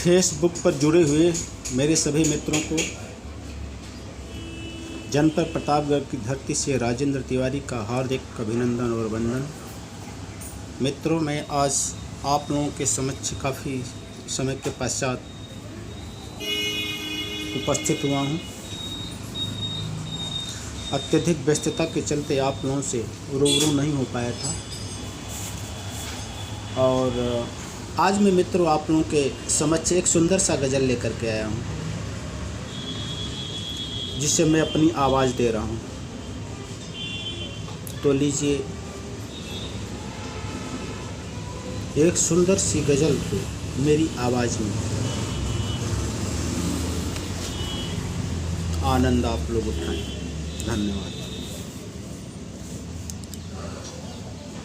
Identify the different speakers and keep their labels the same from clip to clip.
Speaker 1: Facebook पर जुड़े हुए मेरे सभी मित्रों को जनपद प्रतापगढ़ की धरती से राजेंद्र तिवारी का हार्दिक अभिनंदन और वंदन। मित्रों, मैं आज आप लोगों के समक्ष काफ़ी समय के पश्चात उपस्थित हुआ हूँ। अत्यधिक व्यस्तता के चलते आप लोगों से रूबरू नहीं हो पाया था और आज मैं मित्रों आप लोगों के समक्ष एक सुंदर सा गज़ल लेकर के आया हूँ, जिसे मैं अपनी आवाज़ दे रहा हूँ। तो लीजिए एक सुंदर सी गज़ल को मेरी आवाज़ में आनंद आप लोग उठाएं। धन्यवाद।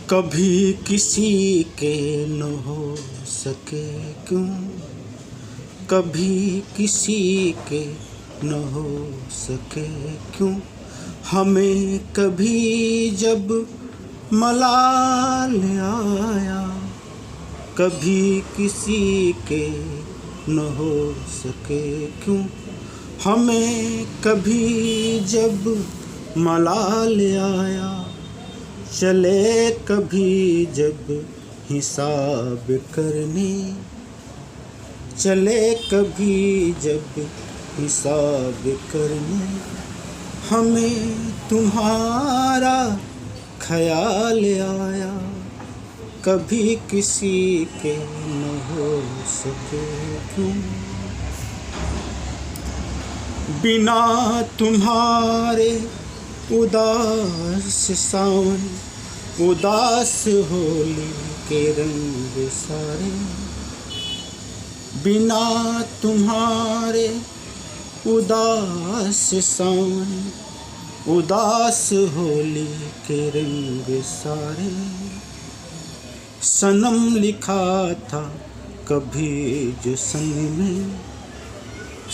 Speaker 1: कभी किसी के न हो सके क्यों, कभी किसी के न हो सके क्यों, हमें कभी जब मलाल आया, कभी किसी के न हो सके क्यों, हमें कभी जब मलाल आया, चले कभी जब हिसाब करने, चले कभी जब हिसाब करने, हमें तुम्हारा ख्याल आया, कभी किसी के न हो सके क्यों, बिना तुम्हारे उदास सावन, उदास होली के रंग सारे, बिना तुम्हारे उदास सावन, उदास होली के रंग सारे। सनम लिखा था कभी जो संग में,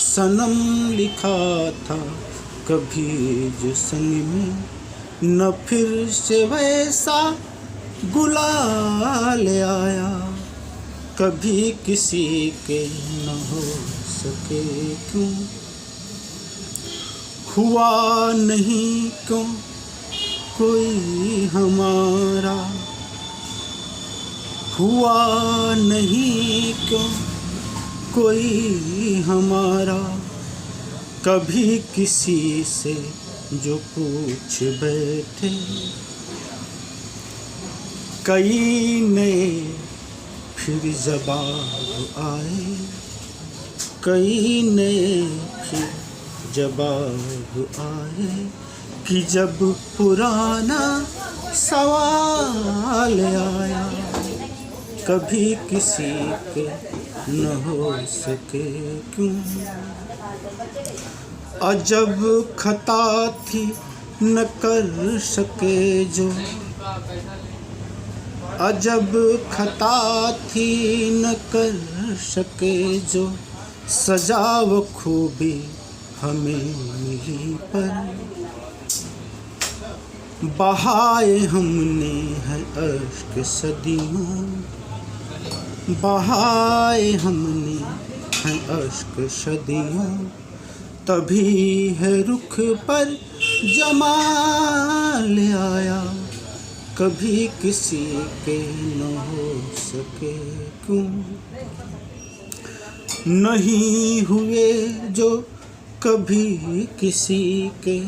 Speaker 1: सनम लिखा था कभी जो संग में, न फिर से वैसा गुलाल आया, कभी किसी के न हो सके क्यों, हुआ नहीं क्यों कोई हमारा, हुआ नहीं क्यों कोई हमारा, कभी किसी से जो पूछ बैठे, कई नए फिर जवाब आए, कई नए फिर जवाब आए, कि जब पुराना सवाल आया, कभी किसी के न हो सके क्यों, अजब खता थी न कर सके जो, अजब खता थी न कर सके जो, सजा व खूबी हमें मिली पर, बहाए हमने है अश्क सदियों, बहाए हमने है अश्क सदियों, तभी है रुख पर जमाल आया, कभी किसी के न हो सके क्यों, नहीं हुए जो कभी किसी के,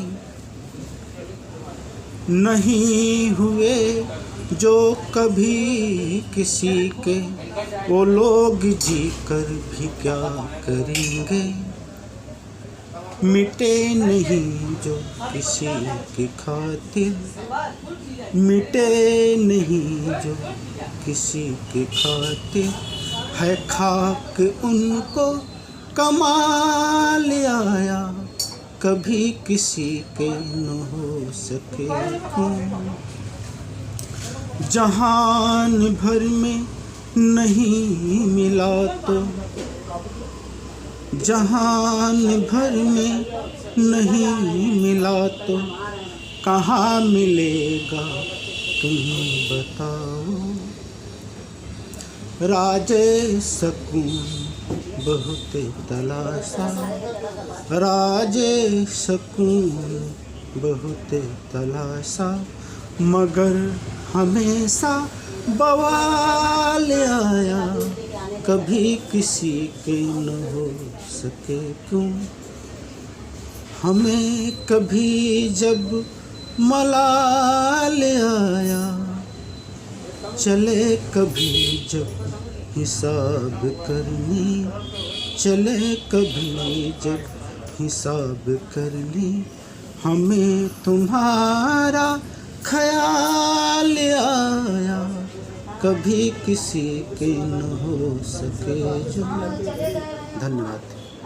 Speaker 1: नहीं हुए जो कभी किसी के, वो लोग जी कर भी क्या करेंगे, मिटे नहीं जो किसी की खातिर, मिटे नहीं जो किसी की खातिर, है खाक उनको कमाल आया, कभी किसी के न हो सके क्यों, जहान भर में नहीं मिला तो, जहान भर में नहीं मिला तो, कहाँ मिलेगा तुम बताओ, राजे सकूं बहुत तलाशा, राजे सकूं बहुत तलाशा, मगर हमेशा बवाल आया, कभी किसी के न हो सके क्यों। हमें कभी जब मलाल आया, चले कभी जब हिसाब करने, चले कभी जब हिसाब करने, हमें तुम्हारा ख्याल आया, कभी किसी के न हो सके जो। धन्यवाद।